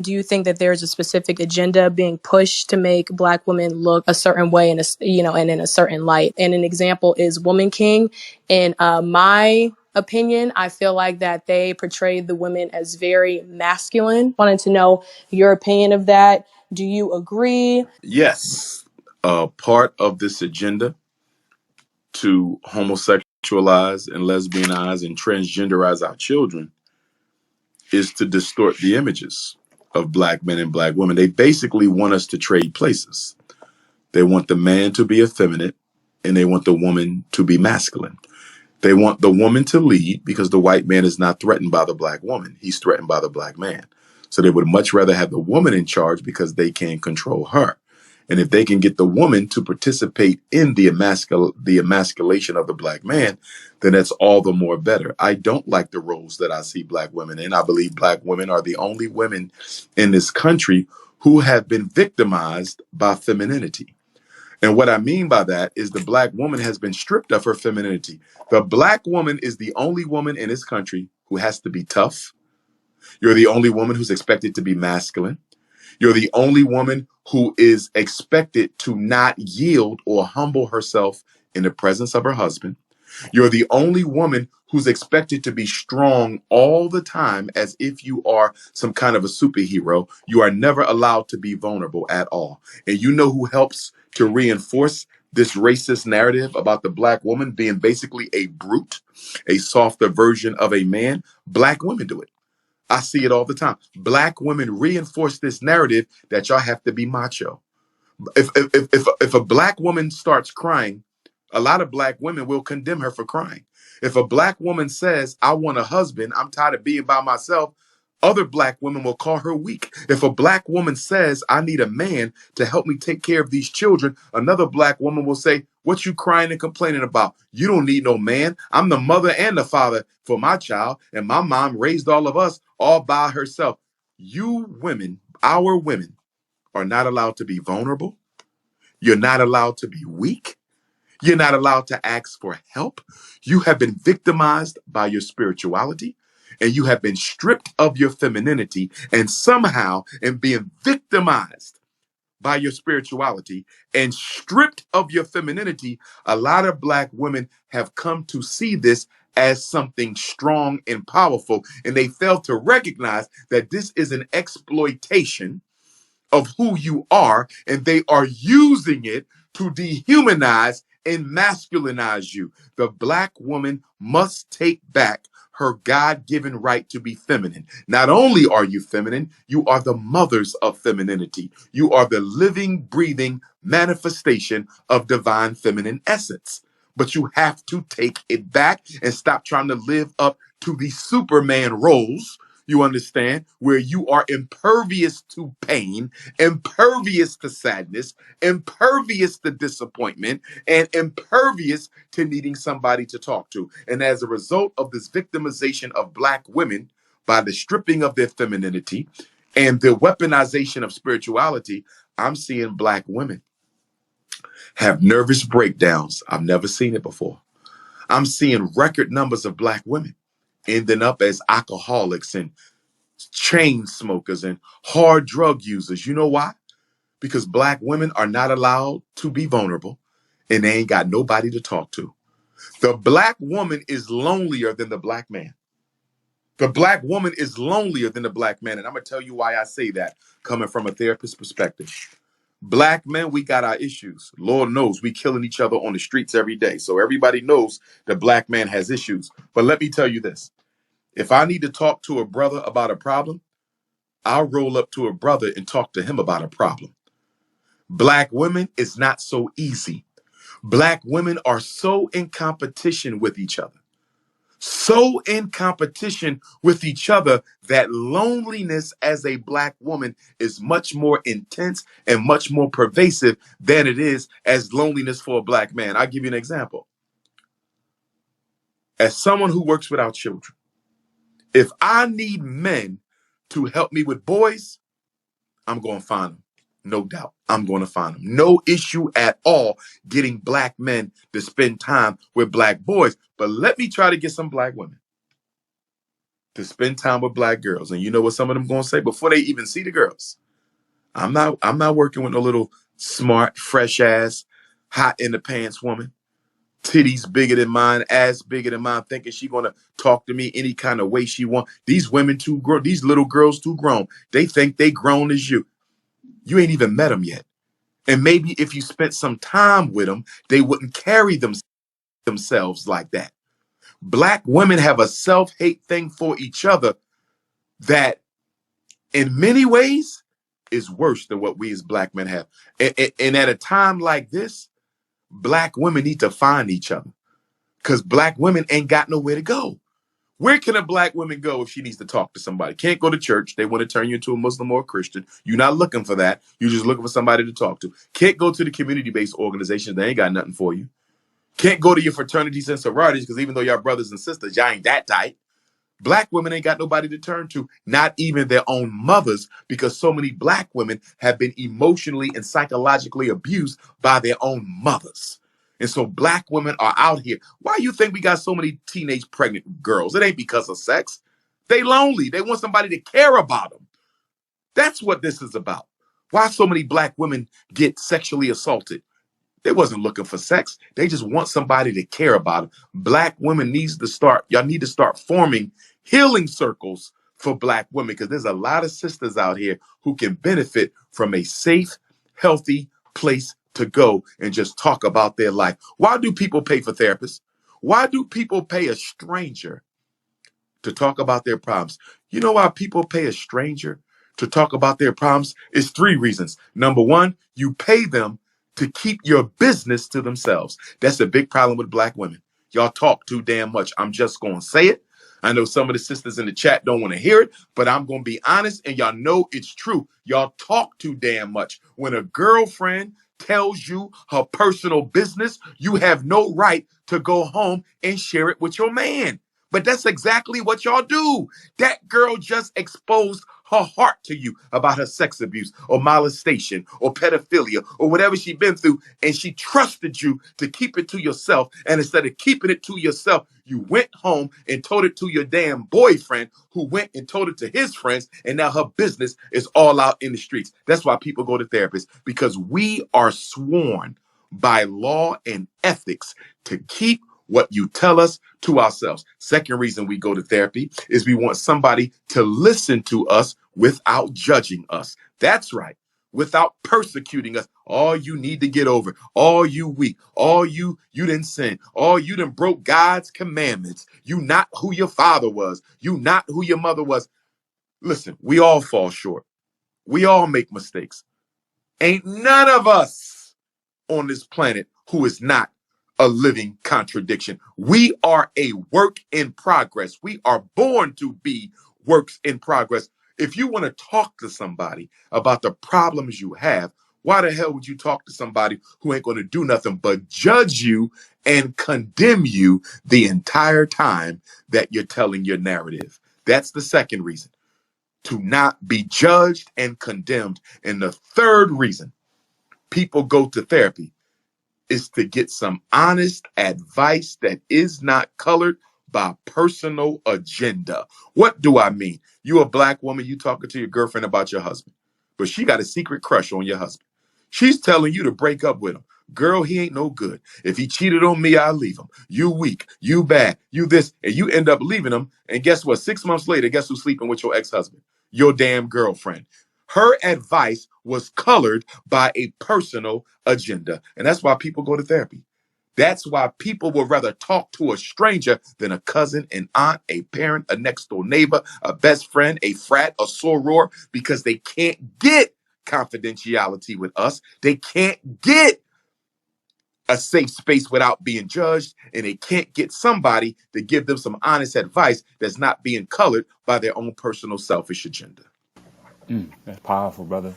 Do you think that there's a specific agenda being pushed to make Black women look a certain way and in a certain light? And an example is Woman King. In my opinion, I feel like that they portrayed the women as very masculine. Wanted to know your opinion of that. Do you agree? Yes, part of this agenda to homosexualize and lesbianize and transgenderize our children is to distort the images of Black men and Black women. They basically want us to trade places. They want the man to be effeminate and they want the woman to be masculine. They want the woman to lead because the white man is not threatened by the Black woman. He's threatened by the Black man. So they would much rather have the woman in charge because they can control her. And if they can get the woman to participate in the emasculation of the Black man, then that's all the more better. I don't like the roles that I see Black women in. I believe Black women are the only women in this country who have been victimized by femininity. And what I mean by that is the Black woman has been stripped of her femininity. The Black woman is the only woman in this country who has to be tough. You're the only woman who's expected to be masculine. You're the only woman who is expected to not yield or humble herself in the presence of her husband. You're the only woman who's expected to be strong all the time as if you are some kind of a superhero. You are never allowed to be vulnerable at all. And you know who helps to reinforce this racist narrative about the Black woman being basically a brute, a softer version of a man? Black women do it. I see it all the time. Black women reinforce this narrative that y'all have to be macho. If a Black woman starts crying, a lot of Black women will condemn her for crying. If a Black woman says, I want a husband, I'm tired of being by myself, other Black women will call her weak. If a Black woman says, I need a man to help me take care of these children, another Black woman will say, what you crying and complaining about? You don't need no man. I'm the mother and the father for my child, and my mom raised all of us all by herself. You women, our women, are not allowed to be vulnerable. You're not allowed to be weak. You're not allowed to ask for help. You have been victimized by your spirituality, and you have been stripped of your femininity, and somehow in being victimized by your spirituality and stripped of your femininity, a lot of Black women have come to see this as something strong and powerful, and they fail to recognize that this is an exploitation of who you are, and they are using it to dehumanize and masculinize you. The Black woman must take back her God-given right to be feminine. Not only are you feminine, you are the mothers of femininity. You are the living, breathing manifestation of divine feminine essence. But you have to take it back and stop trying to live up to the Superman roles, you understand, where you are impervious to pain, impervious to sadness, impervious to disappointment, and impervious to needing somebody to talk to. And as a result of this victimization of Black women by the stripping of their femininity and the weaponization of spirituality, I'm seeing Black women have nervous breakdowns. I've never seen it before. I'm seeing record numbers of Black women ending up as alcoholics and chain smokers and hard drug users. You know why? Because Black women are not allowed to be vulnerable and they ain't got nobody to talk to. The Black woman is lonelier than the Black man. The Black woman is lonelier than the Black man. And I'm going to tell you why I say that coming from a therapist perspective. Black men, we got our issues. Lord knows we killing each other on the streets every day. So everybody knows the Black man has issues. But let me tell you this. If I need to talk to a brother about a problem, I'll roll up to a brother and talk to him about a problem. Black women is not so easy. Black women are so in competition with each other. So in competition with each other that loneliness as a Black woman is much more intense and much more pervasive than it is as loneliness for a Black man. I'll give you an example. As someone who works with our children, if I need men to help me with boys, I'm going to find them. No doubt. I'm going to find them. No issue at all getting Black men to spend time with Black boys. But let me try to get some Black women. to spend time with black girls. And you know what some of them gonna say before they even see the girls? I'm not working with no little smart, fresh ass, hot in the pants woman. Titties bigger than mine, ass bigger than mine, thinking she gonna talk to me any kind of way she want. These women too grown, these little girls too grown. They think they grown as you. You ain't even met them yet. And maybe if you spent some time with them, they wouldn't carry themselves like that. Black women have a self-hate thing for each other that in many ways is worse than what we as black men have. And at a time like this, black women need to find each other because black women ain't got nowhere to go. Where can a black woman go if she needs to talk to somebody? Can't go to church. They want to turn you into a Muslim or a Christian. You're not looking for that. You're just looking for somebody to talk to. Can't go to the community-based organizations. They ain't got nothing for you. Can't go to your fraternities and sororities because even though y'all brothers and sisters, y'all ain't that tight. Black women ain't got nobody to turn to, not even their own mothers, because so many black women have been emotionally and psychologically abused by their own mothers. And so black women are out here. Why you think we got so many teenage pregnant girls? It ain't because of sex. They lonely. They want somebody to care about them. That's what this is about. Why so many black women get sexually assaulted? They wasn't looking for sex. They just want somebody to care about them. Black women y'all need to start forming healing circles for black women because there's a lot of sisters out here who can benefit from a safe, healthy place to go and just talk about their life. Why do people pay for therapists? Why do people pay a stranger to talk about their problems? You know why people pay a stranger to talk about their problems? It's 3 reasons. Number 1, you pay them to keep your business to themselves. That's a big problem with black women. Y'all talk too damn much. I'm just going to say it. I know some of the sisters in the chat don't want to hear it, but I'm going to be honest and y'all know it's true. Y'all talk too damn much. When a girlfriend tells you her personal business, you have no right to go home and share it with your man. But that's exactly what y'all do. That girl just exposed her heart to you about her sex abuse or molestation or pedophilia or whatever she's been through, and she trusted you to keep it to yourself. And instead of keeping it to yourself, you went home and told it to your damn boyfriend who went and told it to his friends, and now her business is all out in the streets. That's why people go to therapists, because we are sworn by law and ethics to keep what you tell us to ourselves. Second reason we go to therapy is we want somebody to listen to us without judging us. That's right. Without persecuting us. All you need to get over. All you weak. All you didn't sin. All you done broke God's commandments. You not who your father was. You not who your mother was. Listen, we all fall short. We all make mistakes. Ain't none of us on this planet who is not a living contradiction. We are a work in progress. We are born to be works in progress. If you want to talk to somebody about the problems you have, why the hell would you talk to somebody who ain't going to do nothing but judge you and condemn you the entire time that you're telling your narrative? That's the second reason, to not be judged and condemned. And the third reason people go to therapy is to get some honest advice that is not colored by personal agenda. What do I mean? You a black woman, you talking to your girlfriend about your husband, but she got a secret crush on your husband. She's telling you to break up with him. Girl, he ain't no good. If he cheated on me, I'll leave him. You weak, you bad, you this, and you end up leaving him. And guess what? 6 months later, guess who's sleeping with your ex-husband? Your damn girlfriend. Her advice was colored by a personal agenda. And that's why people go to therapy. That's why people would rather talk to a stranger than a cousin, an aunt, a parent, a next door neighbor, a best friend, a frat, a soror, because they can't get confidentiality with us. They can't get a safe space without being judged, and they can't get somebody to give them some honest advice that's not being colored by their own personal selfish agenda. That's powerful, brother.